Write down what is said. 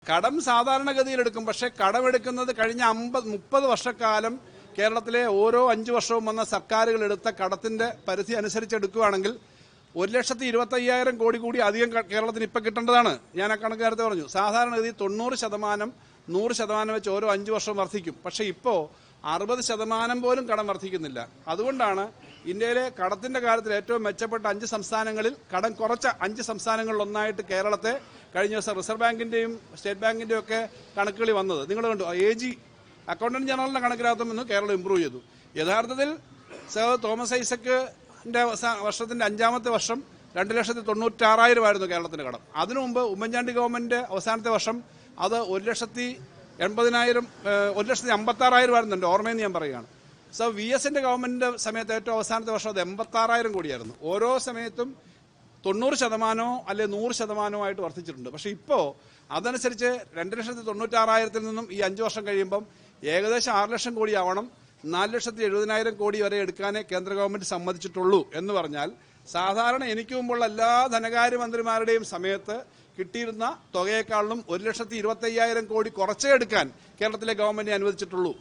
കടം സാധാരണഗതിയിൽ എടുക്കും. പക്ഷേ കടമെടുക്കുന്നത് കഴിഞ്ഞ 30 വർഷക്കാലം കേരളത്തിലെ ഓരോ 5 വർഷവും വന്ന സർക്കാരുകൾ എടുത്ത കടത്തിന്റെ പരിധി അനുസരിച്ച് എടുക്കുകയാണെങ്കിൽ 1,25,000 കോടി കൂടി അധികം കേരളത്തിന് ഇപ്പം കിട്ടേണ്ടതാണ്. ഞാൻ ആ കണക്ക് നേരത്തെ പറഞ്ഞു. സാധാരണഗതി 90%, 100% വെച്ച് ഓരോ 5 വർഷം വർദ്ധിക്കും. പക്ഷേ ഇപ്പോൾ 60% പോലും കടം വർദ്ധിക്കുന്നില്ല. അതുകൊണ്ടാണ് ഇന്ത്യയിലെ കടത്തിന്റെ കാര്യത്തിൽ ഏറ്റവും മെച്ചപ്പെട്ട 5 സംസ്ഥാനങ്ങളിൽ കടം കുറച്ച 5 സംസ്ഥാനങ്ങളിൽ ഒന്നായിട്ട് കേരളത്തെ കഴിഞ്ഞ ദിവസം റിസർവ് ബാങ്കിന്റെയും സ്റ്റേറ്റ് ബാങ്കിന്റെയും ഒക്കെ കണക്കുകളിൽ വന്നത് നിങ്ങൾ കണ്ടു. AG അക്കൗണ്ടന്റ് ജനറലിന്റെ കണക്കിനകത്തും നിന്ന് കേരളം ഇംപ്രൂവ് ചെയ്തു. യഥാർത്ഥത്തിൽ സർ തോമസ് ഐസക്കിന്റെ വർഷത്തിന്റെ 5ാമത്തെ വർഷം 2,96,000 ആയിരുന്നു കേരളത്തിന്റെ കടം. അതിനു മുമ്പ് ഉമ്മൻചാണ്ടി ഗവൺമെന്റ് അവസാനത്തെ വർഷം അത് 1,80,000 1,56,000 ആയിരുന്നു. എൻ്റെ ഓർമ്മയെന്ന് ഞാൻ പറയുകയാണ്. സോ VSന്റെ ഗവൺമെന്റിന്റെ സമയത്ത് ഏറ്റവും അവസാനത്തെ വർഷം അത് 86,000 കോടിയായിരുന്നു. ഓരോ സമയത്തും 90% അല്ലെ 100% ആയിട്ട് വർദ്ധിച്ചിട്ടുണ്ട്. പക്ഷേ ഇപ്പോൾ അതനുസരിച്ച് 2,96,000 നിന്നും ഈ 5 വർഷം കഴിയുമ്പം ഏകദേശം 6 ലക്ഷം കോടി ആവണം. 4,70,000 കോടി വരെ എടുക്കാനേ കേന്ദ്ര ഗവൺമെന്റ് സമ്മതിച്ചിട്ടുള്ളൂ എന്ന് പറഞ്ഞാൽ സാധാരണ എനിക്ക് മുമ്പുള്ള എല്ലാ ധനകാര്യമന്ത്രിമാരുടെയും സമയത്ത് കിട്ടിയിരുന്ന തുകയെക്കാളും 1,25,000 കോടി കുറച്ചേ എടുക്കാൻ കേരളത്തിലെ ഗവൺമെന്റ് അനുവദിച്ചിട്ടുള്ളൂ.